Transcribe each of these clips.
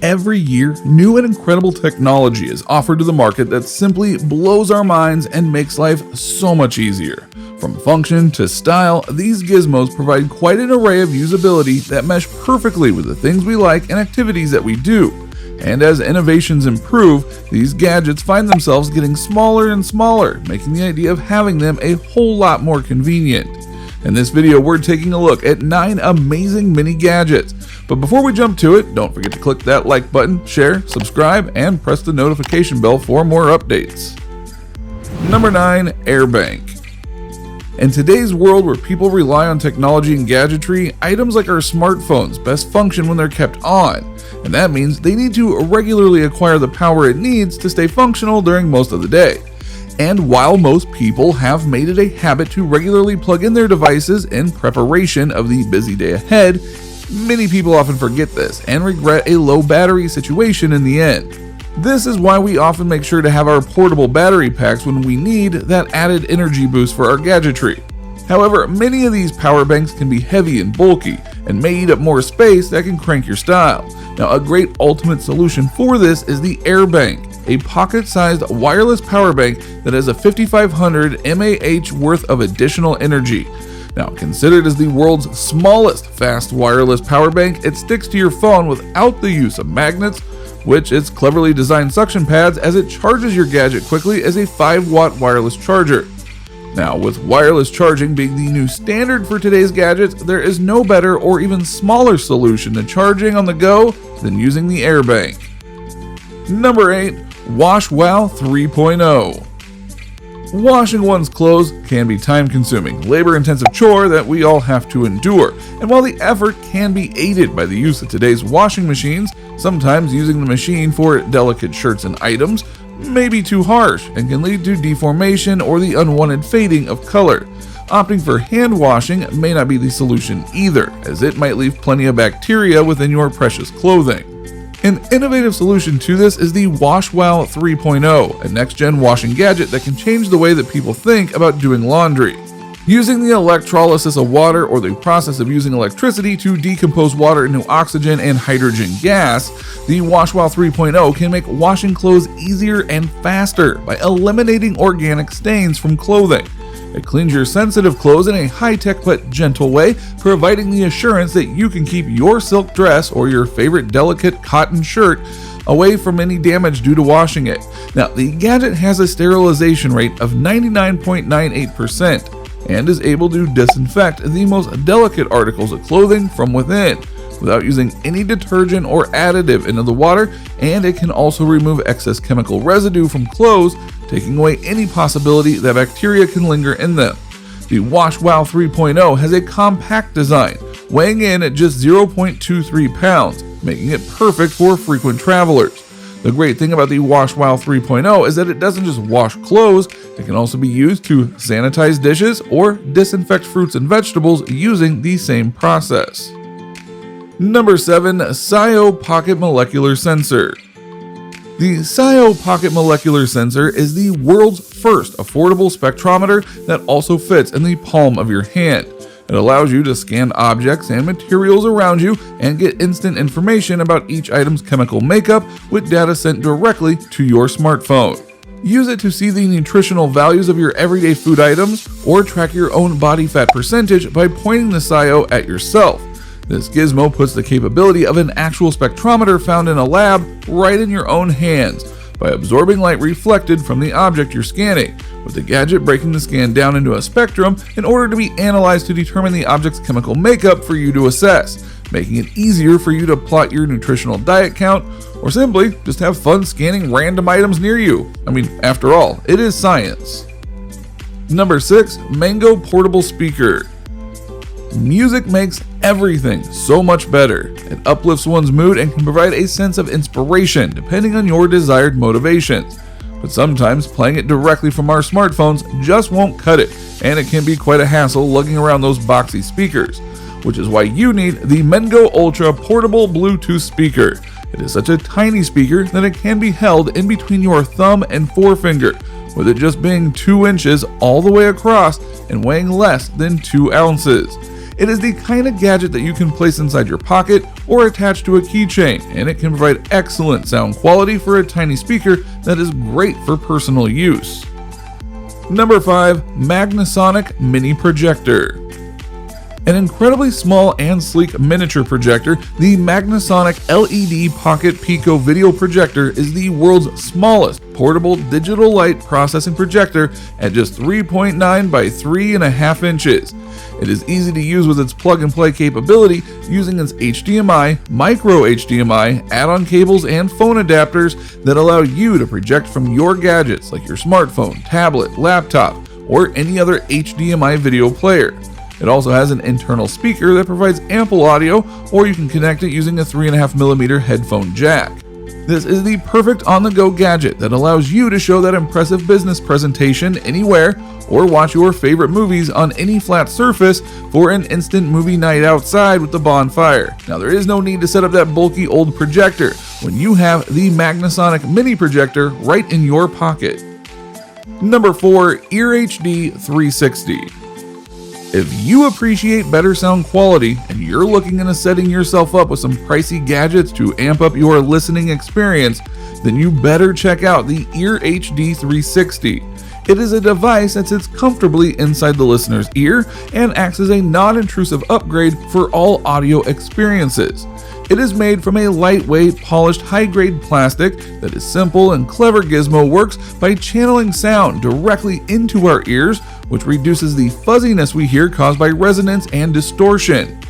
Every year, new and incredible technology is offered to the market that simply blows our minds and makes life so much easier. From function to style, these gizmos provide quite an array of usability that mesh perfectly with the things we like and activities that we do. And as innovations improve, these gadgets find themselves getting smaller and smaller, making the idea of having them a whole lot more convenient. In this video, we're taking a look at 9 amazing mini gadgets. But before we jump to it, don't forget to click that like button, share, subscribe, and press the notification bell for more updates. Number 9. Airbank. In today's world where people rely on technology and gadgetry, items like our smartphones best function when they're kept on, and that means they need to regularly acquire the power it needs to stay functional during most of the day. And while most people have made it a habit to regularly plug in their devices in preparation of the busy day ahead, many people often forget this and regret a low battery situation in the end. This is why we often make sure to have our portable battery packs when we need that added energy boost for our gadgetry. However, many of these power banks can be heavy and bulky and may eat up more space that can crank your style. Now, a great ultimate solution for this is the Airbank, a pocket-sized wireless power bank that has a 5500 mAh worth of additional energy. Now, considered as the world's smallest fast wireless power bank, it sticks to your phone without the use of magnets, which its cleverly designed suction pads as it charges your gadget quickly as a 5-watt wireless charger. Now, with wireless charging being the new standard for today's gadgets, there is no better or even smaller solution to charging on the go than using the Airbank. Number 8. WashWow 3.0. Washing one's clothes can be time-consuming, labor-intensive chore that we all have to endure, and while the effort can be aided by the use of today's washing machines, sometimes using the machine for delicate shirts and items may be too harsh and can lead to deformation or the unwanted fading of color. Opting for hand washing may not be the solution either, as it might leave plenty of bacteria within your precious clothing. An innovative solution to this is the WashWow 3.0, a next-gen washing gadget that can change the way that people think about doing laundry. Using the electrolysis of water or the process of using electricity to decompose water into oxygen and hydrogen gas, the WashWow 3.0 can make washing clothes easier and faster by eliminating organic stains from clothing. It cleans your sensitive clothes in a high-tech but gentle way, providing the assurance that you can keep your silk dress or your favorite delicate cotton shirt away from any damage due to washing it. Now, the gadget has a sterilization rate of 99.98% and is able to disinfect the most delicate articles of clothing from within without using any detergent or additive into the water, and it can also remove excess chemical residue from clothes, taking away any possibility that bacteria can linger in them. The WashWow 3.0 has a compact design, weighing in at just 0.23 pounds, making it perfect for frequent travelers. The great thing about the WashWow 3.0 is that it doesn't just wash clothes, it can also be used to sanitize dishes or disinfect fruits and vegetables using the same process. Number 7. SIO Pocket Molecular Sensor. The SIO Pocket Molecular Sensor is the world's first affordable spectrometer that also fits in the palm of your hand. It allows you to scan objects and materials around you and get instant information about each item's chemical makeup with data sent directly to your smartphone. Use it to see the nutritional values of your everyday food items or track your own body fat percentage by pointing the SIO at yourself. This gizmo puts the capability of an actual spectrometer found in a lab right in your own hands by absorbing light reflected from the object you're scanning, with the gadget breaking the scan down into a spectrum in order to be analyzed to determine the object's chemical makeup for you to assess, making it easier for you to plot your nutritional diet count or simply just have fun scanning random items near you. I mean, after all, it is science. Number 6. Mango Portable Speaker. Music makes everything so much better. It uplifts one's mood and can provide a sense of inspiration depending on your desired motivations. But sometimes playing it directly from our smartphones just won't cut it, and it can be quite a hassle lugging around those boxy speakers, which is why you need the Mango Ultra Portable Bluetooth Speaker. It is such a tiny speaker that it can be held in between your thumb and forefinger, with it just being 2 inches all the way across and weighing less than 2 ounces. It is the kind of gadget that you can place inside your pocket or attach to a keychain, and it can provide excellent sound quality for a tiny speaker that is great for personal use. Number 5. Magnasonic Mini Projector. An incredibly small and sleek miniature projector, the Magnasonic LED Pocket Pico Video Projector is the world's smallest portable digital light processing projector at just 3.9 by 3.5 inches. It is easy to use with its plug-and-play capability using its HDMI, micro HDMI, add-on cables, and phone adapters that allow you to project from your gadgets like your smartphone, tablet, laptop, or any other HDMI video player. It also has an internal speaker that provides ample audio, or you can connect it using a 3.5mm headphone jack. This is the perfect on-the-go gadget that allows you to show that impressive business presentation anywhere or watch your favorite movies on any flat surface for an instant movie night outside with the bonfire. Now, there is no need to set up that bulky old projector when you have the Magnasonic Mini Projector right in your pocket. Number 4. Ear HD 360. If you appreciate better sound quality and you're looking into setting yourself up with some pricey gadgets to amp up your listening experience, then you better check out the Ear HD 360. It is a device that sits comfortably inside the listener's ear and acts as a non-intrusive upgrade for all audio experiences. It is made from a lightweight, polished, high-grade plastic that is simple and clever. Gizmo works by channeling sound directly into our ears, which reduces the fuzziness we hear caused by resonance and distortion.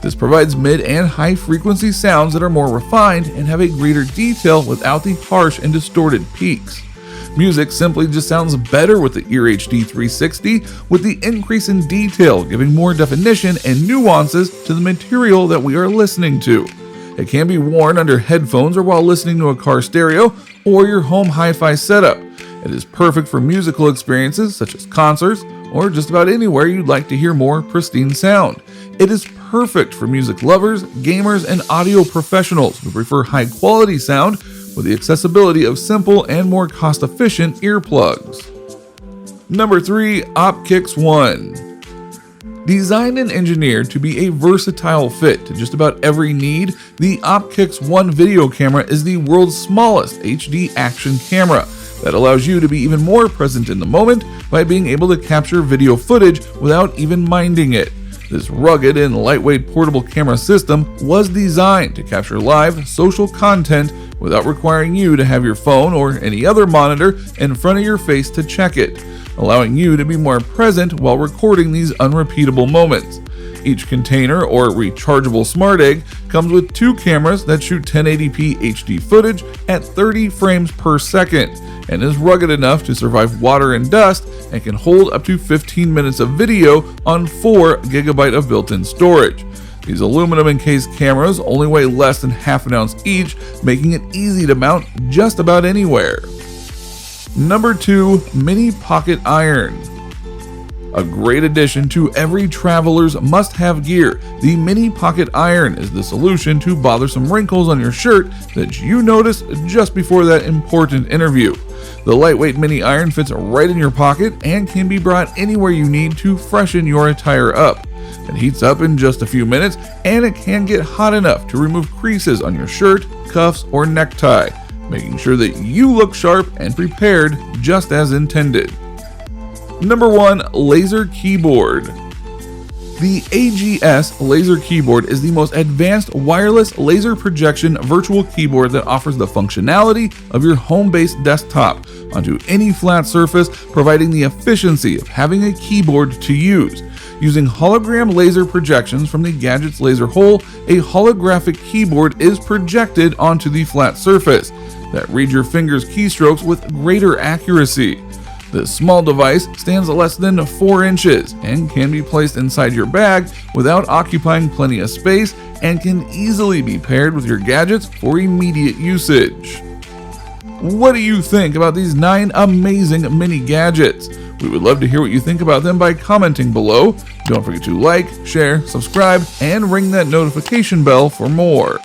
This provides mid and high frequency sounds that are more refined and have a greater detail without the harsh and distorted peaks. Music simply just sounds better with the Ear HD 360, with the increase in detail giving more definition and nuances to the material that we are listening to. It can be worn under headphones or while listening to a car stereo or your home hi-fi setup. It is perfect for musical experiences such as concerts or just about anywhere you'd like to hear more pristine sound. It is perfect for music lovers, gamers, and audio professionals who prefer high-quality sound with the accessibility of simple and more cost-efficient earplugs. Number 3. OpKix One. Designed and engineered to be a versatile fit to just about every need, the OpKix One video camera is the world's smallest HD action camera that allows you to be even more present in the moment by being able to capture video footage without even minding it. This rugged and lightweight portable camera system was designed to capture live social content without requiring you to have your phone or any other monitor in front of your face to check it, allowing you to be more present while recording these unrepeatable moments. Each container or rechargeable smart egg comes with 2 cameras that shoot 1080p HD footage at 30 frames per second and is rugged enough to survive water and dust and can hold up to 15 minutes of video on 4 GB of built-in storage. These aluminum encased cameras only weigh less than half an ounce each, making it easy to mount just about anywhere. Number 2. Mini Pocket Iron. A great addition to every traveler's must-have gear, the Mini Pocket Iron is the solution to bothersome wrinkles on your shirt that you notice just before that important interview. The lightweight mini iron fits right in your pocket and can be brought anywhere you need to freshen your attire up. It heats up in just a few minutes, and it can get hot enough to remove creases on your shirt, cuffs, or necktie, making sure that you look sharp and prepared just as intended. Number 1. Laser Keyboard. The AGS Laser Keyboard is the most advanced wireless laser projection virtual keyboard that offers the functionality of your home-based desktop onto any flat surface, providing the efficiency of having a keyboard to use. Using hologram laser projections from the gadget's laser hole, a holographic keyboard is projected onto the flat surface that reads your fingers' keystrokes with greater accuracy. This small device stands less than 4 inches and can be placed inside your bag without occupying plenty of space, and can easily be paired with your gadgets for immediate usage. What do you think about these 9 amazing mini gadgets? We would love to hear what you think about them by commenting below. Don't forget to like, share, subscribe, and ring that notification bell for more.